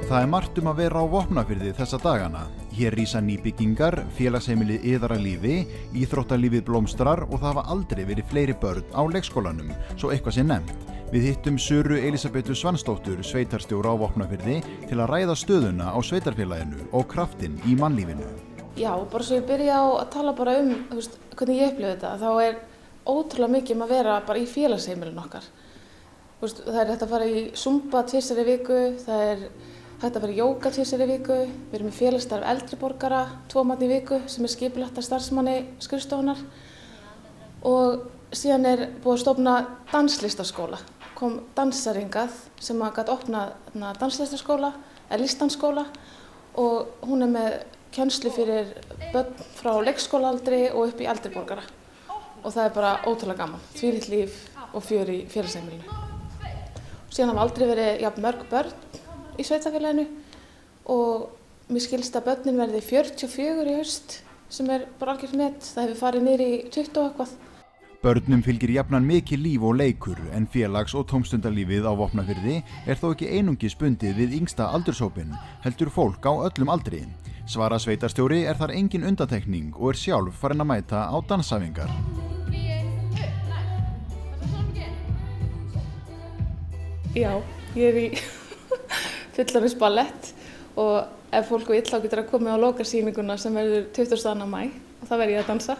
Það margt að vera á Vopnafirði þessa dagana. Hér rísa nýbyggingar, félagsheimilið iðar að lífi, íþróttalífið blómstrar og það hafa aldrei verið fleiri börn á leikskólanum, svo eitthvað sé nefnt. Við hittum Söru Elísabetu Svansdóttur, sveitarstjóra á Vopnafirði, til að ræða stöðuna á sveitarfélaginu og kraftinn í mannlífinu. Já, bara svo ég byrja á að tala bara hvernig ég upplifi þetta, þá ótrúlega mikið að vera bara í félagsheimilinu okkar. Það hægt að fara í Zumba 2 í viku, það hægt að fara í jóga 2 í viku, við erum í félagsstarf eldri borgara 2 í viku sem skipulagt af starfsmanni skrifstofunnar og síðan búið að stofna danslistaskóla. Kom dansaringað sem gat opnað danslistaskóla, listanskóla og hún með kennslu fyrir börn frá leikskólaaldri og upp í eldri borgara. Og það bara ótrúlega gaman, þvílíkt líf og fjör í félagsheimilinu. Síðan hafa aldrei verið jafn mörg börn í sveitarfélaginu og mér skilst að börnin verði 44 í haust sem bara algjört met, það hefur farið niður í 20 og eitthvað. Börnum fylgir jafnan mikið líf og leikur en félags- og tómstundalífið á Vopnafirði þó ekki einungis bundið við yngsta aldurshópinn, heldur fólk á öllum aldri. Svara sveitarstjóri þar engin undantekning og sjálf farin að mæta á dansæfingar. Já, ég í fullorðinsballett og ef fólk vill þá getur að koma á lokasýninguna sem verður 22. maí og það verð ég að dansa.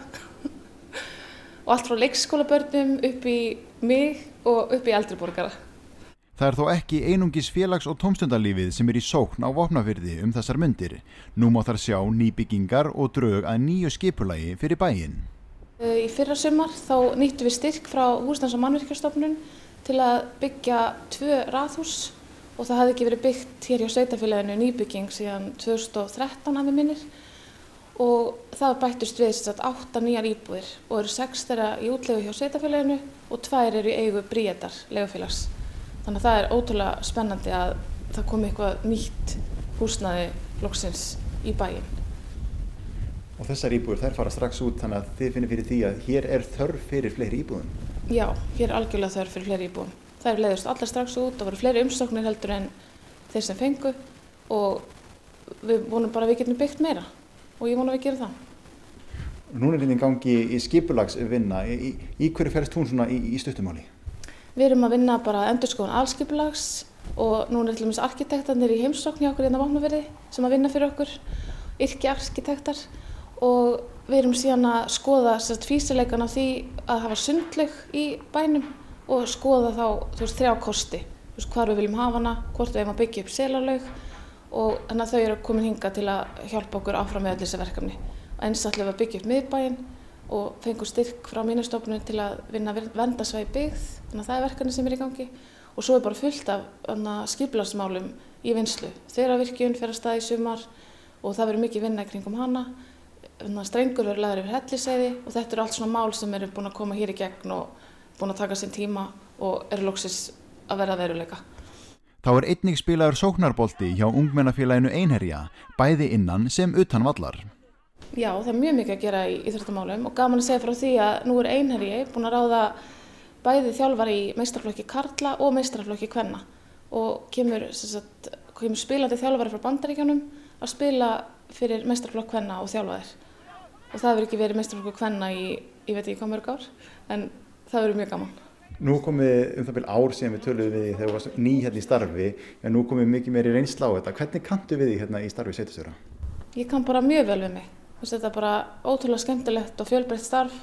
Og allt frá leikskólabörnum upp í mig og upp í eldri borgara. Það þó ekki einungis félags- og tómstundalífið sem í sókn á Vopnafirði þessar mundir. Nú má þar sjá nýbyggingar og drög að nýju skipulagi fyrir bæinn. Í fyrra sumar þá nýttum við styrk frá Húsnæðis- og mannvirkjastofnun til að byggja 2 raðhús og það hafði ekki verið byggt hér hjá sveitarfélaginu nýbygging síðan 2013 að mig minnir. Og það bættust við 8 nýjar íbúðir og eru 6 þeirra í útleigu hjá sveitarfélaginu og 2 eru í eigu Bríetar leigufélags. Þannig að það ótrúlega spennandi að það komi eitthvað nýtt húsnæði loksins í bæinn. Og þessar íbúðir fara strax út þannig að þið finnið fyrir því að hér þörf fyrir fleiri íbúðum? Já, hér algjörlega þörf fyrir fleiri íbúðum. Það leiðust allar strax út og voru fleiri umsóknir heldur en þeir sem fengu og við vonum bara að við getum byggt meira. Og ég vona að við gerum það. Núna hérna í gangi í skipulagsvinna. Í hverju felst hún svona í stuttumáli? Við erum að vinna bara endurskoðun alskipulags og núna til dæmis arkitektarnir í heimsókn hjá okkur hérna á Vopnafirði sem að vinna fyrir okkur, yrkjaarkitektar og við erum síðan að skoða fýsileikann af því að hafa sundlaug í bænum og skoða þá 3 kosti, hvar við viljum hafa hana, hvort við eigum að byggja upp selarlaug og þannig að þau eru komin hingað til að hjálpa okkur áfram með öll þessi verkefni. Eins ætlum við að byggja upp miðbæinn og fengum styrk frá Minjastofnun til að vinna verndarsvæði byggð, þannig að það verkefni sem í gangi. Og svo bara fullt af skipulagsmálum í vinnslu. Þverárvirkjun fer af stað í sumar og það verður mikið vinna í kringum hana. Strengur verður lagður yfir Hellisheiði og þetta eru allt svona mál sem eru búin að koma hér í gegn og búin að taka sinn tíma og eru loksins að verða veruleika. Þá einnig spilaður sóknarbolti hjá ungmennafélaginu Einherja, bæði innan sem utan vallar. Já, það mjög mikið að gera í íþróttamálum og gaman að segja frá því að nú Einherji búin að ráða bæði þjálfari í meistaraflokki karla og meistaraflokki kvenna og kemur spilandi þjálfari frá Bandaríkjunum að spila fyrir meistaraflokk kvenna og þjálfaðir. Og það hefur ekki verið meistaraflokkur kvenna í ég veit ekki hvað mörg ár, en það verður mjög gaman. Nú komið það bil ár síðan við töluðum við því þegar þú varst ný hérna í starfi, en nú komið mikið meiri reynsla á þetta. Hvernig kanntu við því hérna í starfi sveitarstjóra? Ég kann bara mjög vel við mig. Þetta bara ótrúlega skemmtilegt og fjölbreytt starf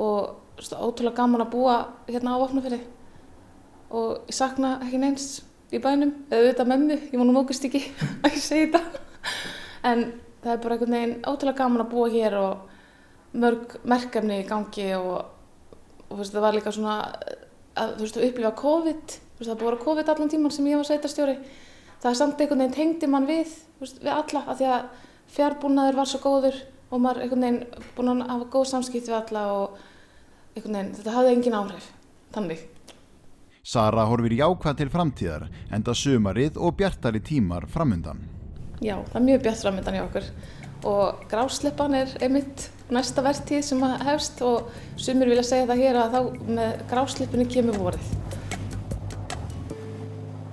og ótrúlega gaman að búa hérna á Vopnafirði. Og ég sakna ekki neins í bænum, eða auðvitað mömmu, ég má nú mókast ekki að ég segi þetta. En það bara einhvern veginn ótrúlega gaman að búa hér og mörg verkefni í gangi og það var líka svona að upplifa COVID, það búið að vera COVID allan tíman sem ég var sveitarstjóri. Það samt einhvern veginn tengdi mann við alla af því að fjárbúnaður var svo góður og maður einhvern veginn búin að hafa góð samskipti við alla og einhvern veginn þetta hafði engin áhrif, þannig. Sara horfir jákvæð til framtíðar, enda sumarið og bjartari tímar framundan. Já, það mjög bjart framundan hjá okkur og grásleppan einmitt næsta vertíð sem hefst og sumir vilja segja það hér að þá með grásleppunni kemur vorið.